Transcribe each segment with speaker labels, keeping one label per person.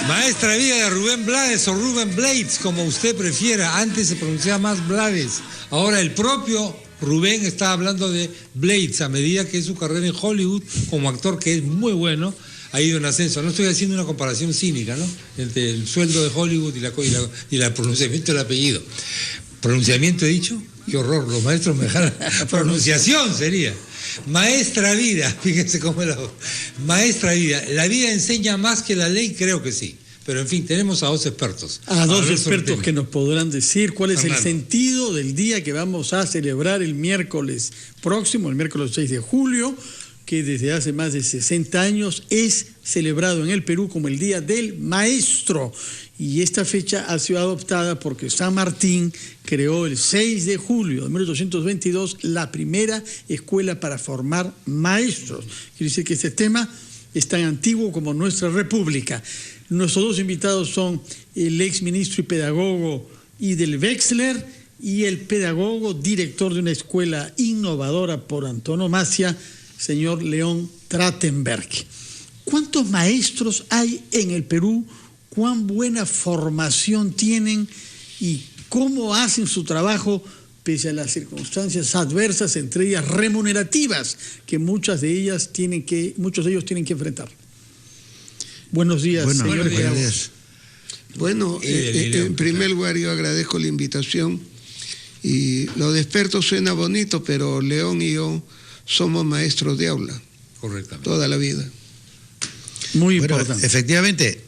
Speaker 1: Maestra Vida de Rubén Blades o Rubén Blades, como usted prefiera. Antes se pronunciaba más Blades. Ahora el propio Rubén está hablando de Blades a medida que su carrera en Hollywood como actor, que es muy ha ido en ascenso. No estoy haciendo una comparación cínica, ¿no?, entre el sueldo de Hollywood y el pronunciamiento del apellido. ¿Pronunciamiento he dicho? Qué horror, los maestros me dejaron. Pronunciación sería. Maestra Vida, fíjense cómo es la voz. Maestra Vida, ¿la vida enseña más que la ley? Creo que sí. Pero en fin, tenemos a dos expertos.
Speaker 2: A dos expertos que nos podrán decir cuál es el sentido del día que vamos a celebrar el miércoles próximo, el miércoles 6 de julio, que desde hace más de 60 años es celebrado en el Perú como el Día del Maestro. Y esta fecha ha sido adoptada porque San Martín creó el 6 de julio de 1822 la primera escuela para formar maestros. Quiere decir que este tema es tan antiguo como nuestra república. Nuestros dos invitados son el exministro y pedagogo Idel Wexler y el pedagogo director de una escuela innovadora por antonomasia, señor León Trachtenberg. ¿Cuántos maestros hay en el Perú? ¿Cuán buena formación tienen y cómo hacen su trabajo pese a las circunstancias adversas, entre ellas remunerativas, que muchos de ellos tienen que enfrentar? Buenos días, señor Pedagogo.
Speaker 3: Bueno, en primer lugar yo agradezco la invitación y lo de expertos suena bonito, pero León y yo somos maestros de aula.
Speaker 1: Correctamente.
Speaker 3: Toda la vida.
Speaker 4: Muy importante. Efectivamente,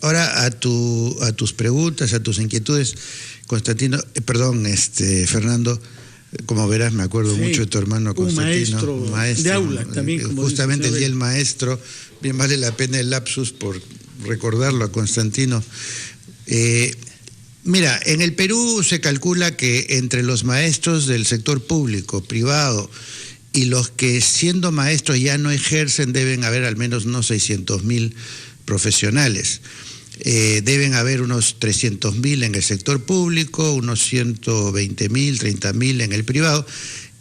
Speaker 4: ahora a tus preguntas, a tus inquietudes, Constantino, Fernando, como verás, me acuerdo mucho de tu hermano Constantino.
Speaker 2: Un maestro de aula también. Como
Speaker 4: justamente el Día del Maestro, bien vale la pena el lapsus por recordarlo a Constantino. Mira, en el Perú se calcula que entre los maestros del sector público, privado, y los que siendo maestros ya no ejercen, deben haber al menos unos 600.000 profesionales. Deben haber unos 300.000 en el sector público, unos 120.000, 30.000 en el privado,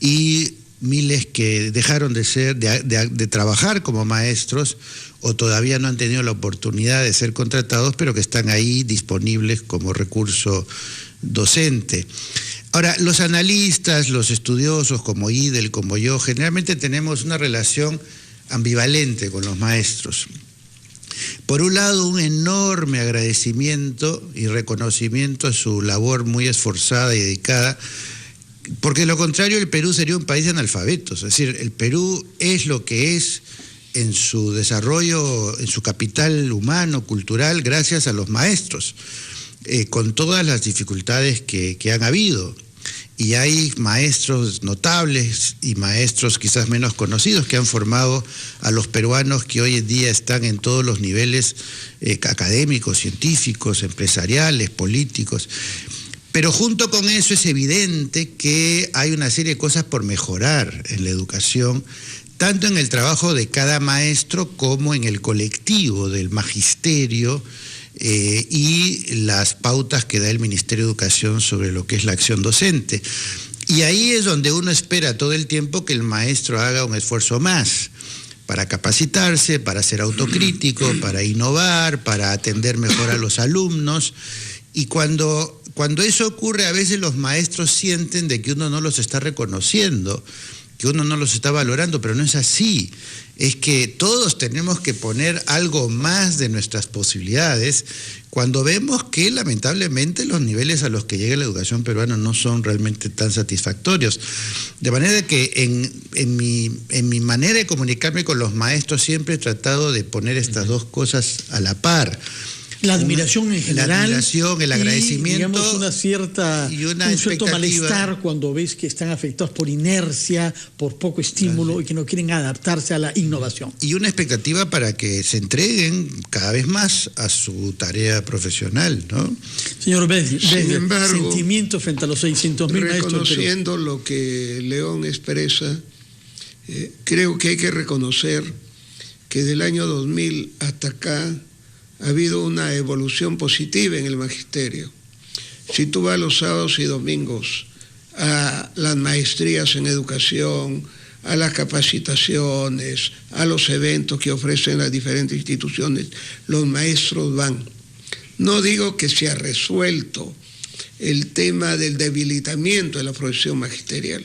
Speaker 4: y miles que dejaron de trabajar como maestros o todavía no han tenido la oportunidad de ser contratados, pero que están ahí disponibles como recurso docente. Ahora, los analistas, los estudiosos como Idel, como yo, generalmente tenemos una relación ambivalente con los maestros. Por un lado, un enorme agradecimiento y reconocimiento a su labor muy esforzada y dedicada, porque de lo contrario el Perú sería un país de analfabetos. Es decir, el Perú es lo que es en su desarrollo, en su capital humano, cultural, gracias a los maestros, con todas las dificultades que han habido. Y hay maestros notables y maestros quizás menos conocidos que han formado a los peruanos que hoy en día están en todos los niveles académicos, científicos, empresariales, políticos. Pero junto con eso es evidente que hay una serie de cosas por mejorar en la educación, tanto en el trabajo de cada maestro como en el colectivo del magisterio, y las pautas que da el Ministerio de Educación sobre lo que es la acción docente. Y ahí es donde uno espera todo el tiempo que el maestro haga un esfuerzo más para capacitarse, para ser autocrítico, para innovar, para atender mejor a los alumnos. Y cuando eso ocurre, a veces los maestros sienten de que uno no los está reconociendo, que uno no los está valorando, pero no es así. Es que todos tenemos que poner algo más de nuestras posibilidades cuando vemos que lamentablemente los niveles a los que llega la educación peruana no son realmente tan satisfactorios. De manera que en mi manera de comunicarme con los maestros siempre he tratado de poner estas dos cosas a la par.
Speaker 2: La admiración en general.
Speaker 4: La admiración, el agradecimiento.
Speaker 2: Y, digamos, un cierto malestar cuando ves que están afectados por inercia, por poco estímulo y que no quieren adaptarse a la innovación.
Speaker 4: Y una expectativa para que se entreguen cada vez más a su tarea profesional, ¿no?
Speaker 2: Señor Bez,
Speaker 3: sin embargo,
Speaker 2: sentimiento frente a los 600.000 maestros.
Speaker 3: Reconociendo lo que León expresa, creo que hay que reconocer que del año 2000 hasta acá ha habido una evolución positiva en el magisterio. Si tú vas los sábados y domingos a las maestrías en educación, a las capacitaciones, a los eventos que ofrecen las diferentes instituciones, los maestros van. No digo que se ha resuelto el tema del debilitamiento de la profesión magisterial,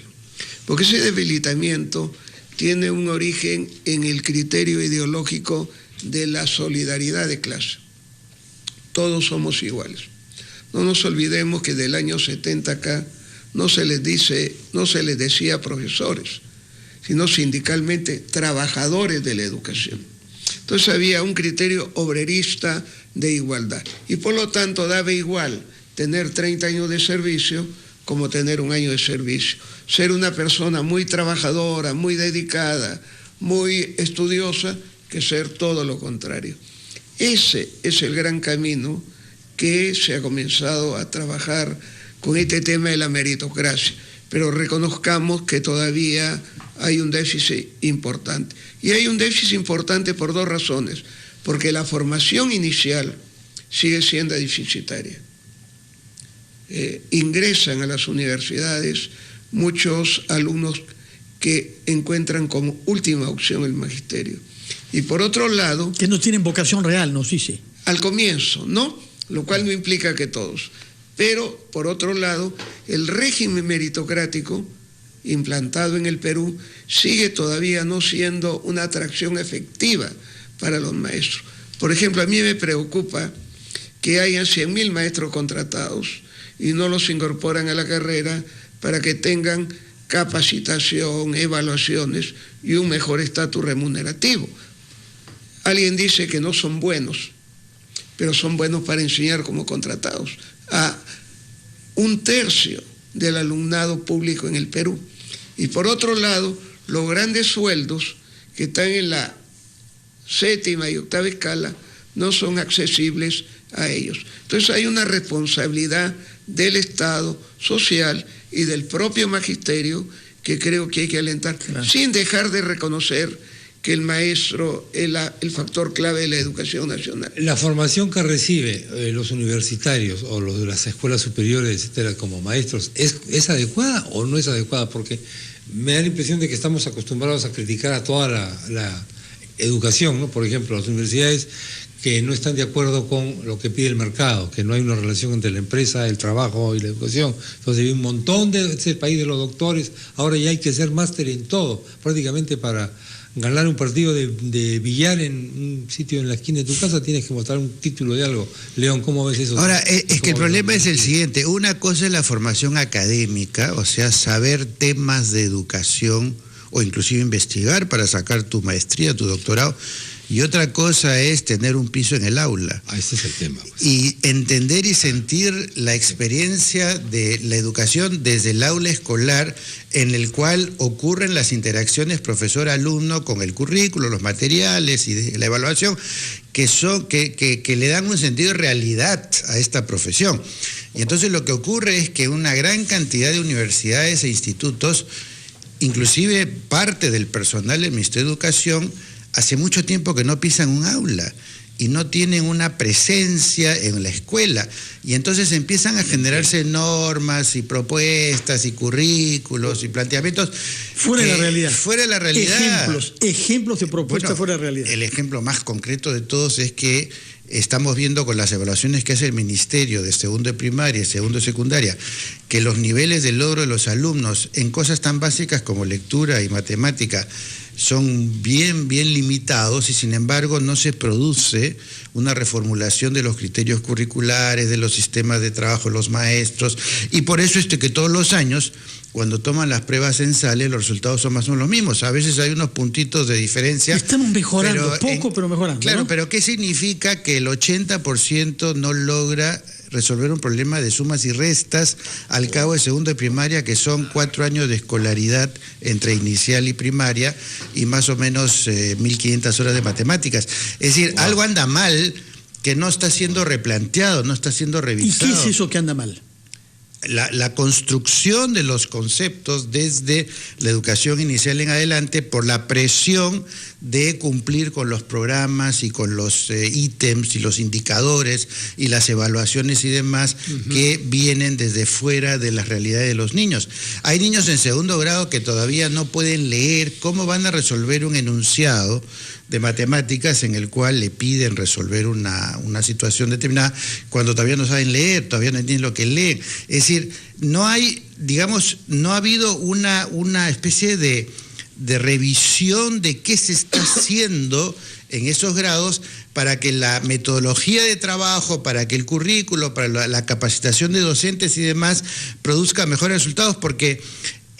Speaker 3: porque ese debilitamiento tiene un origen en el criterio ideológico de la solidaridad de clase. Todos somos iguales. No nos olvidemos que del año 70 acá no se les decía profesores, sino sindicalmente trabajadores de la educación. Entonces había un criterio obrerista de igualdad y por lo tanto daba igual tener 30 años de servicio como tener un año de servicio. Ser una persona muy trabajadora, muy dedicada, muy estudiosa, que ser todo lo contrario. Ese es el gran camino que se ha comenzado a trabajar con este tema de la meritocracia, pero reconozcamos que todavía hay un déficit importante. Y hay un déficit importante por dos razones, porque la formación inicial sigue siendo deficitaria. Ingresan a las universidades muchos alumnos que encuentran como última opción el magisterio. Y por otro lado...
Speaker 2: Que no tienen vocación real, ¿no? Sí.
Speaker 3: Al comienzo, ¿no? Lo cual no implica que todos. Pero, por otro lado, el régimen meritocrático implantado en el Perú sigue todavía no siendo una atracción efectiva para los maestros. Por ejemplo, a mí me preocupa que hayan 100.000 maestros contratados y no los incorporan a la carrera para que tengan capacitación, evaluaciones y un mejor estatus remunerativo. Alguien dice que no son buenos, pero son buenos para enseñar como contratados a 1/3 del alumnado público en el Perú. Y por otro lado, los grandes sueldos que están en la 7ª y 8ª escala no son accesibles a ellos. Entonces hay una responsabilidad del Estado social y del propio magisterio que creo que hay que alentar, claro, sin dejar de reconocer que el maestro es el factor clave de la educación nacional.
Speaker 1: La formación que recibe los universitarios o los de las escuelas superiores, etcétera, como maestros, ¿es adecuada o no es adecuada? Porque me da la impresión de que estamos acostumbrados a criticar a toda la educación, ¿no? Por ejemplo, las universidades que no están de acuerdo con lo que pide el mercado, que no hay una relación entre la empresa, el trabajo y la educación. Entonces hay un montón es el país de los doctores, ahora ya hay que ser máster en todo, prácticamente para ganar un partido de billar en un sitio en la esquina de tu casa tienes que mostrar un título de algo. León, ¿cómo ves eso?
Speaker 4: Ahora, es que el problema es el siguiente, una cosa es la formación académica, o sea, saber temas de educación o inclusive investigar para sacar tu maestría, tu doctorado, y otra cosa es tener un piso en el aula.
Speaker 1: Ese es el tema. Pues.
Speaker 4: Y entender y sentir la experiencia de la educación desde el aula escolar, en el cual ocurren las interacciones profesor-alumno con el currículo, los materiales y la evaluación, que le dan un sentido de realidad a esta profesión. Y entonces lo que ocurre es que una gran cantidad de universidades e institutos, inclusive parte del personal del Ministerio de Educación, hace mucho tiempo que no pisan un aula y no tienen una presencia en la escuela. Y entonces empiezan a generarse normas y propuestas y currículos y planteamientos
Speaker 2: fuera de la realidad.
Speaker 4: Fuera de la realidad.
Speaker 2: Ejemplos de propuestas fuera de la realidad.
Speaker 4: El ejemplo más concreto de todos es que estamos viendo con las evaluaciones que hace el Ministerio de segundo de primaria y segundo de secundaria, que los niveles de logro de los alumnos en cosas tan básicas como lectura y matemática son bien limitados y sin embargo no se produce una reformulación de los criterios curriculares, de los sistemas de trabajo de los maestros, y por eso que todos los años cuando toman las pruebas censales los resultados son más o menos los mismos. A veces hay unos puntitos de diferencia.
Speaker 2: Estamos mejorando, pero mejorando.
Speaker 4: Claro,
Speaker 2: ¿no?
Speaker 4: Pero ¿qué significa que el 80% no logra resolver un problema de sumas y restas al cabo de segundo de primaria, que son 4 años de escolaridad entre inicial y primaria y más o menos 1.500 horas de matemáticas? Es decir, algo anda mal que no está siendo replanteado, no está siendo revisado.
Speaker 2: ¿Y qué es eso que anda mal?
Speaker 4: la construcción de los conceptos desde la educación inicial en adelante por la presión de cumplir con los programas y con los ítems y los indicadores y las evaluaciones y demás que vienen desde fuera de la realidad de los niños. Hay niños en segundo grado que todavía no pueden leer. ¿Cómo van a resolver un enunciado de matemáticas en el cual le piden resolver una situación determinada cuando todavía no saben leer, todavía no entienden lo que leen? Es decir, no hay, digamos, no ha habido una especie de revisión de qué se está haciendo en esos grados para que la metodología de trabajo, para que el currículo, para la capacitación de docentes y demás produzca mejores resultados, porque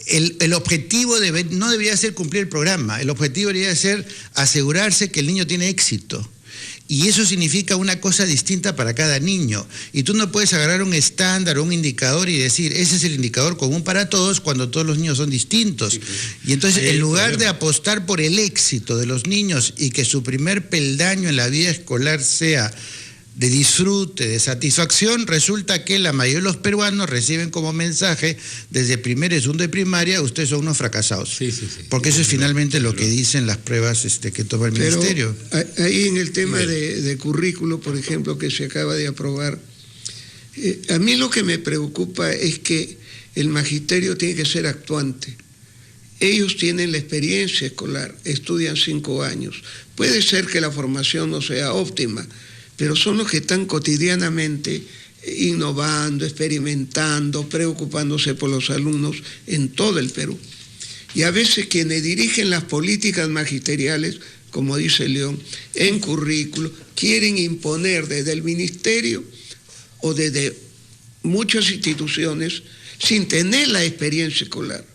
Speaker 4: el objetivo no debería ser cumplir el programa, el objetivo debería ser asegurarse que el niño tiene éxito. Y eso significa una cosa distinta para cada niño. Y tú no puedes agarrar un estándar o un indicador y decir, ese es el indicador común para todos, cuando todos los niños son distintos. Sí, y entonces, en lugar de apostar por el éxito de los niños y que su primer peldaño en la vida escolar sea de disfrute, de satisfacción, resulta que la mayoría de los peruanos reciben como mensaje desde primero y segundo de primaria, ustedes son unos fracasados. Sí. Porque eso es finalmente lo que dicen las pruebas que toma el ministerio.
Speaker 3: Ahí en el tema de currículo, por ejemplo, que se acaba de aprobar, a mí lo que me preocupa es que el magisterio tiene que ser actuante. Ellos tienen la experiencia escolar, estudian 5 años. Puede ser que la formación no sea óptima, pero son los que están cotidianamente innovando, experimentando, preocupándose por los alumnos en todo el Perú. Y a veces quienes dirigen las políticas magisteriales, como dice León, en currículo, quieren imponer desde el ministerio o desde muchas instituciones sin tener la experiencia escolar,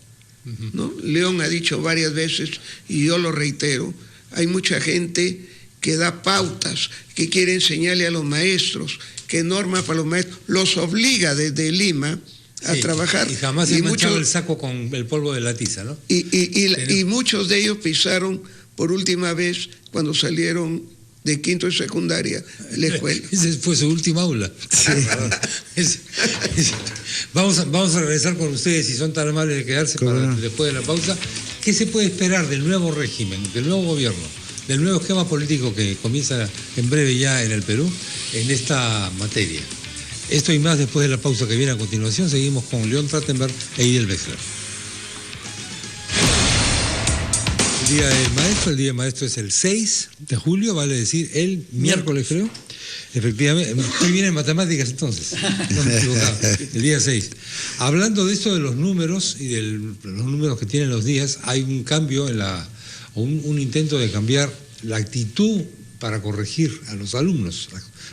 Speaker 3: ¿no? León ha dicho varias veces, y yo lo reitero, hay mucha gente que da pautas, que quiere enseñarle a los maestros, que norma para los maestros, los obliga desde Lima a trabajar.
Speaker 1: Y jamás se ha manchado el saco con el polvo de la tiza, ¿no?
Speaker 3: Y muchos de ellos pisaron por última vez cuando salieron de quinto y secundaria la escuela.
Speaker 1: Esa fue su última aula. Sí. Vamos a regresar con ustedes, si son tan amables de quedarse después de la pausa. ¿Qué se puede esperar del nuevo régimen, del nuevo gobierno, del nuevo esquema político que comienza en breve ya en el Perú, en esta materia? Esto y más después de la pausa que viene a continuación. Seguimos con León Trachtenberg e Idel Wexler. El Día del Maestro es el 6 de julio, vale decir el miércoles, creo. Efectivamente, estoy bien en matemáticas entonces, no me he equivocado, el día 6. Hablando de esto de los números y de los números que tienen los días, hay un cambio un intento de cambiar la actitud para corregir a los alumnos,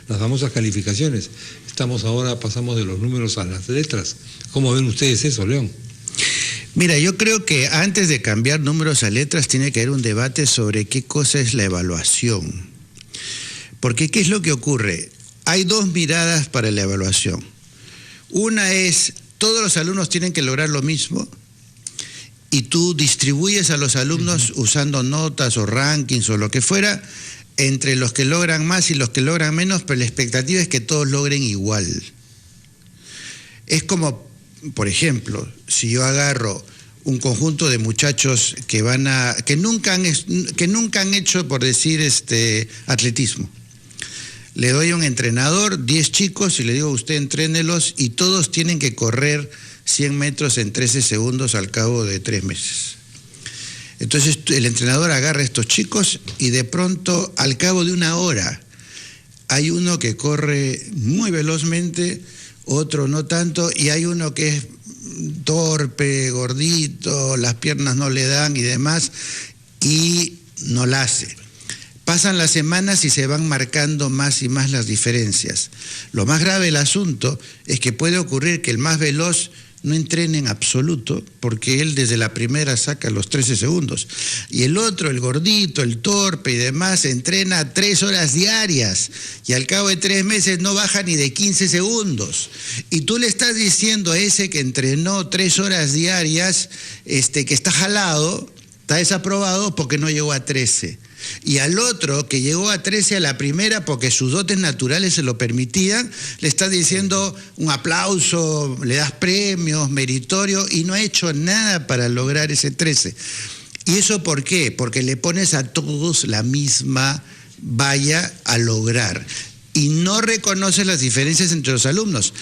Speaker 1: las famosas calificaciones. Pasamos de los números a las letras. ¿Cómo ven ustedes eso, León?
Speaker 4: Mira, yo creo que antes de cambiar números a letras tiene que haber un debate sobre qué cosa es la evaluación. Porque ¿qué es lo que ocurre? Hay dos miradas para la evaluación. Una es, todos los alumnos tienen que lograr lo mismo, y tú distribuyes a los alumnos usando notas o rankings o lo que fuera, entre los que logran más y los que logran menos, pero la expectativa es que todos logren igual. Es como, por ejemplo, si yo agarro un conjunto de muchachos que nunca han hecho, por decir, atletismo. Le doy a un entrenador 10 chicos y le digo, usted entrénelos, y todos tienen que correr 100 metros en 13 segundos al cabo de 3 meses. Entonces el entrenador agarra a estos chicos y de pronto, al cabo de 1 hora, hay uno que corre muy velozmente, otro no tanto, y hay uno que es torpe, gordito, las piernas no le dan y demás, y no la hace. Pasan las semanas y se van marcando más y más las diferencias. Lo más grave del asunto es que puede ocurrir que el más veloz no entrene en absoluto, porque él desde la primera saca los 13 segundos. Y el otro, el gordito, el torpe y demás, entrena 3 horas diarias y al cabo de 3 meses no baja ni de 15 segundos. Y tú le estás diciendo a ese que entrenó 3 horas diarias que está jalado, está desaprobado porque no llegó a 13. Y al otro, que llegó a 13 a la primera porque sus dotes naturales se lo permitían, le estás diciendo un aplauso, le das premios, meritorio, y no ha hecho nada para lograr ese 13. ¿Y eso por qué? Porque le pones a todos la misma valla a lograr y no reconoces las diferencias entre los alumnos.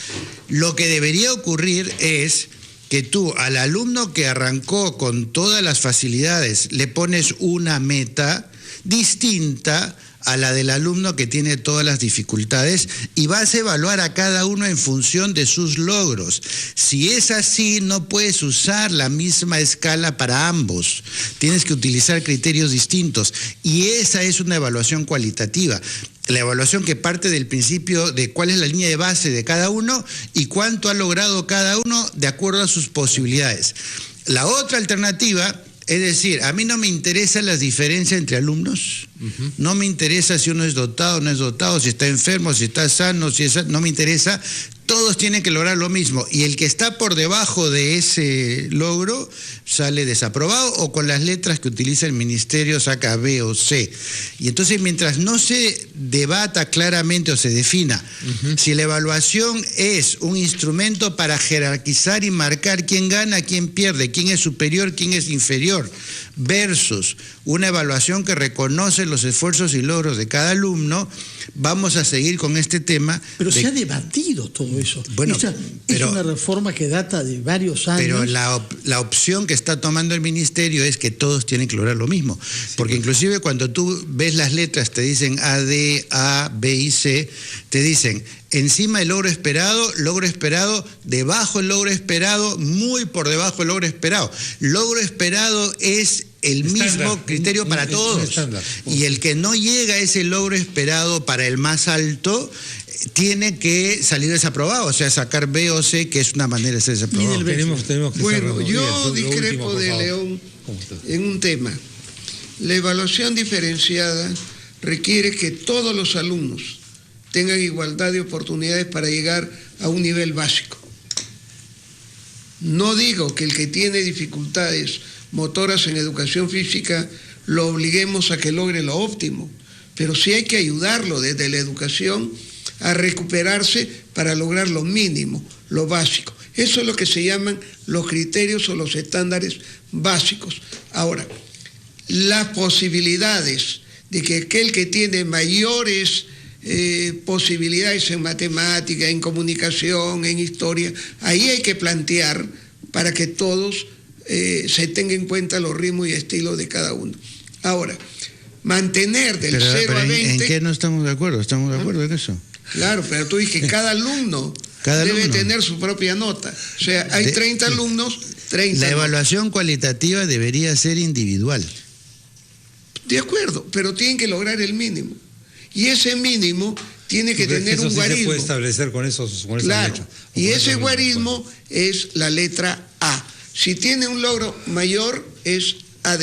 Speaker 4: Lo que debería ocurrir es que tú al alumno que arrancó con todas las facilidades le pones una meta distinta a la del alumno que tiene todas las dificultades y vas a evaluar a cada uno en función de sus logros. Si es así, no puedes usar la misma escala para ambos. Tienes que utilizar criterios distintos y esa es una evaluación cualitativa. La evaluación que parte del principio de cuál es la línea de base de cada uno y cuánto ha logrado cada uno de acuerdo a sus posibilidades. La otra alternativa es decir, a mí no me interesan las diferencias entre alumnos, no me interesa si uno es dotado o no es dotado, si está enfermo, si está sano, no me interesa. Todos tienen que lograr lo mismo y el que está por debajo de ese logro sale desaprobado o con las letras que utiliza el ministerio saca B o C. Y entonces mientras no se debata claramente o se defina si la evaluación es un instrumento para jerarquizar y marcar quién gana, quién pierde, quién es superior, quién es inferior, versus una evaluación que reconoce los esfuerzos y logros de cada alumno, vamos a seguir con este tema.
Speaker 2: Pero se ha debatido todo eso.
Speaker 4: Bueno,
Speaker 2: es una reforma que data de varios años.
Speaker 4: Pero la opción que está tomando el ministerio es que todos tienen que lograr lo mismo. Sí, porque inclusive cuando tú ves las letras, te dicen A, D, A, B y C, te dicen encima el logro esperado, debajo el logro esperado, muy por debajo el logro esperado. Logro esperado es el mismo criterio para todos. Y el que no llega a ese logro esperado para el más alto tiene que salir desaprobado, o sea, sacar B o C, que es una manera de ser desaprobado.
Speaker 3: Bueno, yo discrepo de León en un tema. La evaluación diferenciada requiere que todos los alumnos tengan igualdad de oportunidades para llegar a un nivel básico. No digo que el que tiene dificultades motoras en educación física lo obliguemos a que logre lo óptimo, pero sí hay que ayudarlo desde la educación a recuperarse para lograr lo mínimo, lo básico. Eso es lo que se llaman los criterios o los estándares básicos. Ahora, las posibilidades de que aquel que tiene mayores posibilidades en matemática, en comunicación, en historia, ahí hay que plantear para que todos se tenga en cuenta los ritmos y estilos de cada uno. Ahora, mantener del 0 a 20...
Speaker 4: ¿En qué no estamos de acuerdo? ¿Estamos de acuerdo en eso?
Speaker 3: Claro, pero tú dices que cada alumno debe tener su propia nota. O sea, hay 30 alumnos, 30
Speaker 4: La evaluación cualitativa debería ser individual.
Speaker 3: De acuerdo, pero tienen que lograr el mínimo. Y ese mínimo tiene que tener un guarismo.
Speaker 1: Sí se puede establecer con esa
Speaker 3: claro,
Speaker 1: letra.
Speaker 3: Y ese guarismo es la letra A. Si tiene un logro mayor es AD.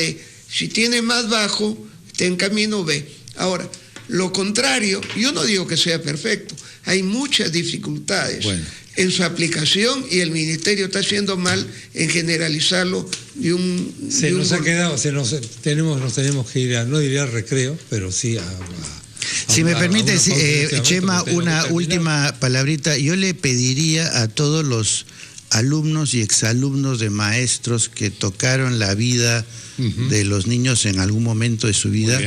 Speaker 3: Si tiene más bajo, está en camino B. Ahora, lo contrario, yo no digo que sea perfecto. Hay muchas dificultades en su aplicación y el ministerio está haciendo mal en generalizarlo de un...
Speaker 1: Nos tenemos que ir no diría al recreo, pero sí a
Speaker 4: si me permite, Chema, una última palabrita. Yo le pediría a todos los alumnos y exalumnos de maestros que tocaron la vida de los niños en algún momento de su vida,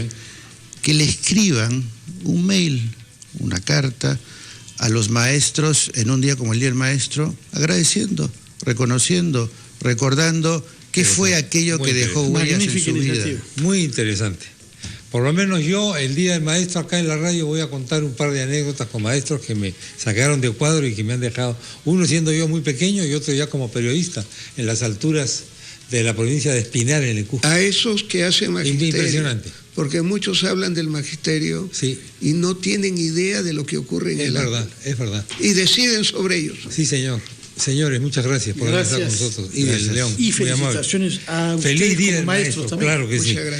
Speaker 4: que le escriban un mail, una carta a los maestros en un día como el Día del Maestro, agradeciendo, reconociendo, recordando qué fue aquello que dejó huellas en su vida.
Speaker 1: Muy interesante. Por lo menos yo, el Día del Maestro, acá en la radio voy a contar un par de anécdotas con maestros que me sacaron de cuadro y que me han dejado, uno siendo yo muy pequeño y otro ya como periodista, en las alturas de la provincia de Espinar, en el Cusco.
Speaker 3: A esos que hacen magisterio.
Speaker 1: Impresionante.
Speaker 3: Porque muchos hablan del magisterio y no tienen idea de lo que ocurre en el aula.
Speaker 1: Es verdad.
Speaker 3: Y deciden sobre ellos.
Speaker 1: Sí, señor. Señores, muchas gracias por estar con nosotros. Y del León.
Speaker 2: Y felicitaciones a ustedes
Speaker 1: Feliz día
Speaker 2: como maestros también.
Speaker 1: Claro que sí.
Speaker 3: Muchas gracias.